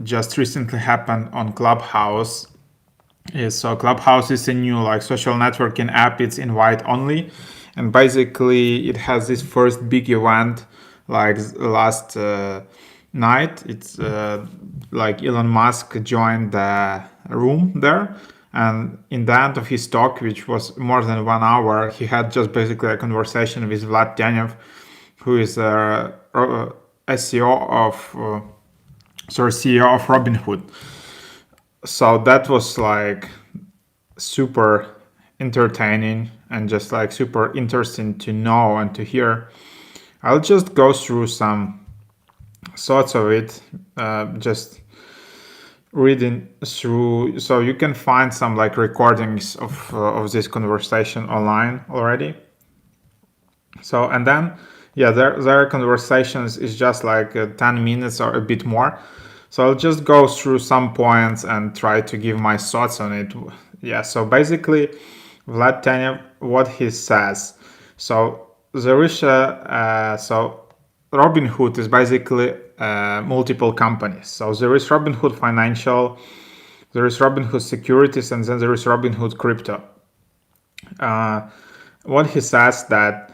just recently happened on Clubhouse. So Clubhouse is a new like social networking app. It's invite only, and basically it has this first big event like last night. It's like Elon Musk joined the room there, and in the end of his talk, which was more than 1 hour, he had just basically a conversation with Vlad Tenev, who is a CEO of CEO of Robinhood. So that was like super entertaining and just like super interesting to know and to hear. I'll just go through some thoughts of it, just reading through. So you can find some like recordings of this conversation online already. So and then yeah, their conversations is just like 10 minutes or a bit more. So I'll just go through some points and try to give my thoughts on it. Yeah, so basically, Vlad Tenev, what he says. So there is so Robinhood is basically multiple companies. So there is Robinhood Financial, there is Robinhood Securities, and then there is Robinhood Crypto. What he says that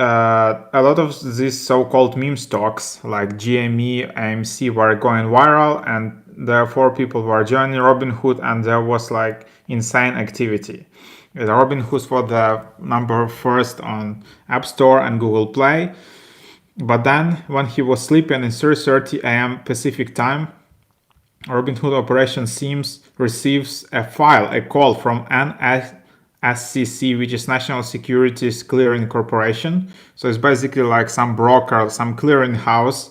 a lot of these so-called meme stocks like GME, AMC were going viral, and therefore people were joining Robinhood, and there was like insane activity. Robinhood was the number first on App Store and Google Play. But then when he was sleeping in 3:30 a.m. Pacific time, Robinhood Operations Teams receives a call from NSCC, which is National Securities Clearing Corporation. So it's basically like some broker, some clearing house,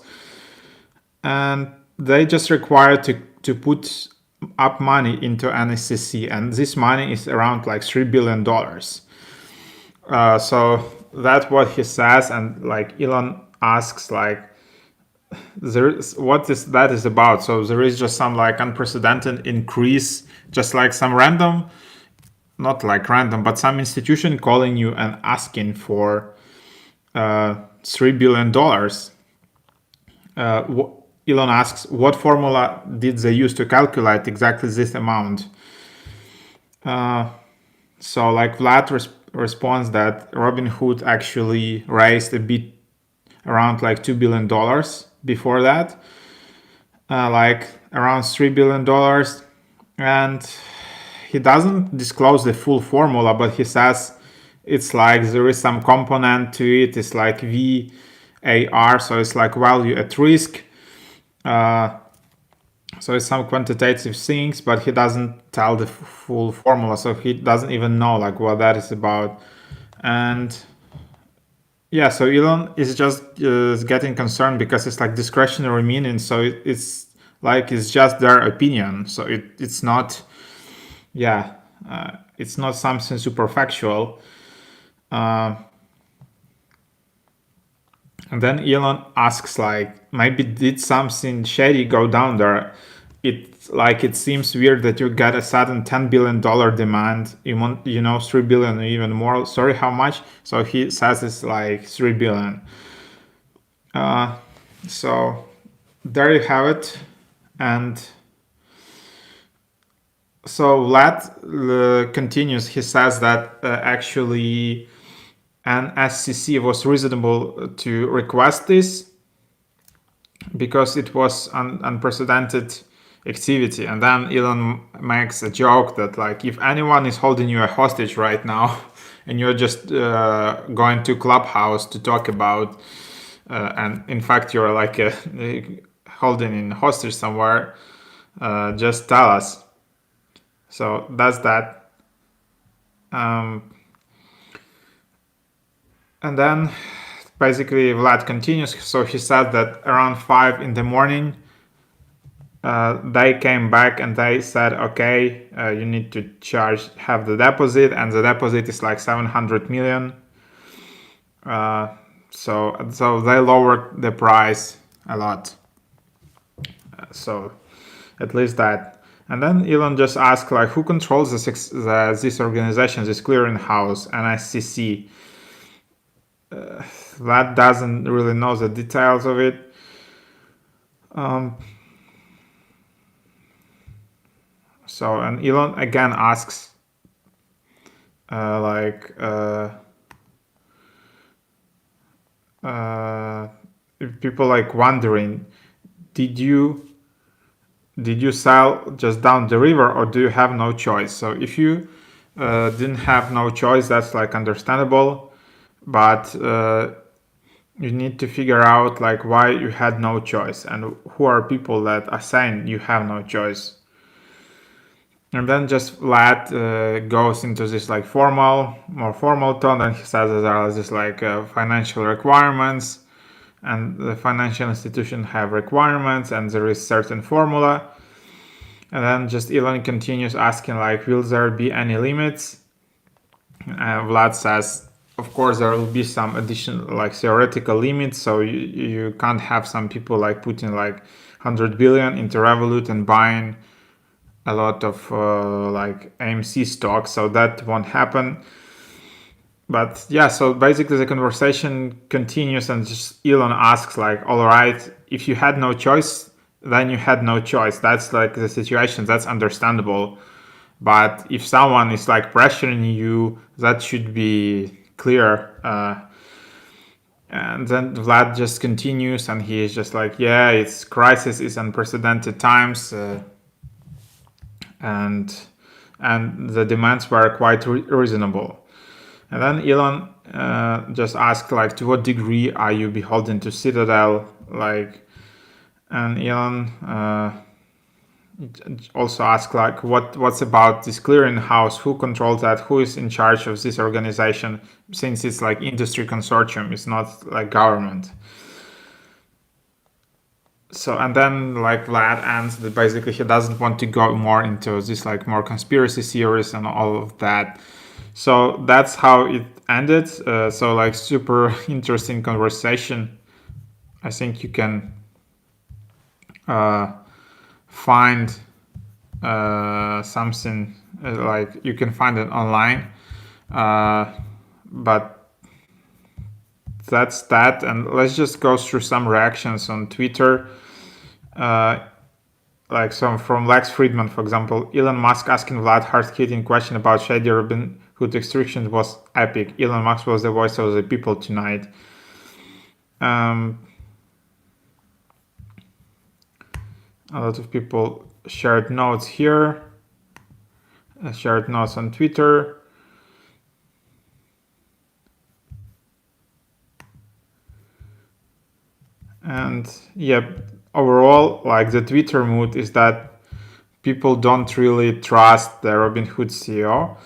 and they just require to put up money into NSCC, and this money is around like $3 billion. So that's what he says, and like Elon asks like what is that is about. So there is just some like unprecedented increase, just like some random, not like random, but some institution calling you and asking for $3 billion. Elon asks, what formula did they use to calculate exactly this amount? So like Vlad responds that Robinhood actually raised a bit around like $2 billion before that, like around $3 billion. And he doesn't disclose the full formula, but he says it's like there is some component to it. It's like VAR, so it's like value at risk. So it's some quantitative things, but he doesn't tell the full formula, so he doesn't even know like what that is about. And yeah, so Elon is just getting concerned because it's like discretionary meaning, so it's like it's just their opinion, so it's not, yeah, it's not something super factual. And then Elon asks like, maybe did something shady go down there? It seems weird that you get a sudden $10 billion demand. You want, $3 billion or even more. Sorry, how much? So he says it's like $3 billion. So there you have it. And so Vlad continues. He says that actually an SCC was reasonable to request this because it was unprecedented activity. And then Elon makes a joke that like, if anyone is holding you a hostage right now and you're just going to Clubhouse to talk about, and in fact you're like holding in hostage somewhere, just tell us. So that's that. And then basically Vlad continues. So he said that around 5 in the morning, they came back and they said, okay, you need to have the deposit, and the deposit is like 700 million. So they lowered the price a lot. So at least that. And then Elon just asked like, who controls this organization, this clearinghouse, NSCC? That doesn't really know the details of it. So, and Elon again asks, if people like wondering, did you sail just down the river, or do you have no choice? So if you didn't have no choice, that's like understandable, but you need to figure out like why you had no choice and who are people that are saying you have no choice. And then just Vlad goes into this like more formal tone, and he says that there are just like financial requirements, and the financial institution have requirements, and there is certain formula. And then just Elon continues asking like, will there be any limits? Vlad says, of course there will be some additional like theoretical limits. So you can't have some people like putting like 100 billion into Revolut and buying a lot of like AMC stocks. So that won't happen. But yeah, so basically the conversation continues, and just Elon asks like, all right, if you had no choice, then you had no choice. That's like the situation. That's understandable. But if someone is like pressuring you, that should be clear. And then Vlad just continues, and he is just like, yeah, it's crisis, it's unprecedented times, and the demands were quite reasonable. And then Elon just asked like, to what degree are you beholden to Citadel? Like, and Elon also asked like, what's about this clearinghouse? Who controls that? Who is in charge of this organization? Since it's like industry consortium, it's not like government. So, and then like Vlad ends that basically he doesn't want to go more into this like more conspiracy theories and all of that. So that's how it ended. So like super interesting conversation. I think you can find something like you can find it online, but that's that. And let's just go through some reactions on Twitter. Like some from Lex Friedman, for example. Elon Musk asking Vlad hard-hitting question about shady Robinhood extraction was epic. Elon Musk was the voice of the people tonight. A lot of people shared notes here, shared notes on Twitter. And yeah, overall, like the Twitter mood is that people don't really trust the Robinhood CEO.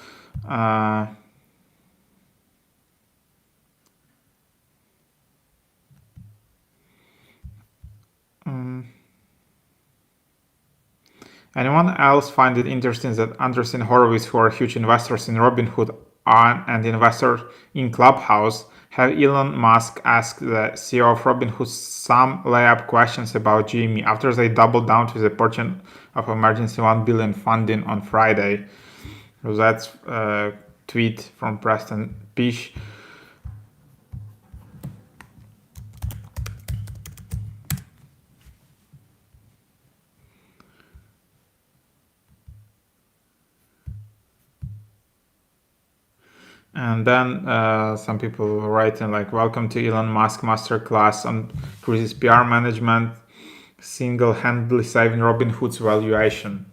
Anyone else find it interesting that Andreessen Horowitz, who are huge investors in Robinhood and investors in Clubhouse, have Elon Musk ask the CEO of Robinhood some layup questions about GME after they doubled down to the portion of emergency $1 billion funding on Friday? So that's a tweet from Preston Pish. And then some people writing like, welcome to Elon Musk masterclass on crisis PR management, single-handedly saving Robinhood's valuation.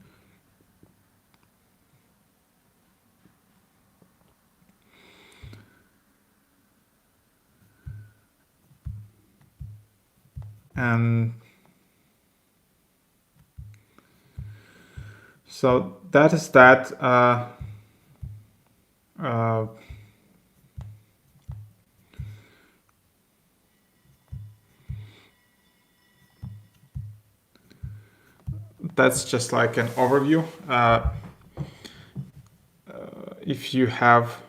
And so that is that. That's just like an overview. If you have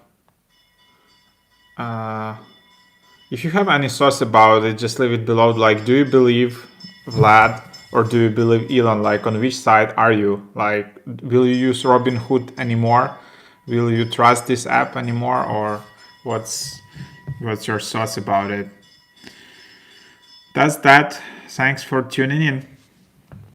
any thoughts about it, just leave it below. Like, do you believe Vlad or do you believe Elon? Like, on which side are you? Like, will you use Robinhood anymore? Will you trust this app anymore? Or what's your thoughts about it? That's that. Thanks for tuning in.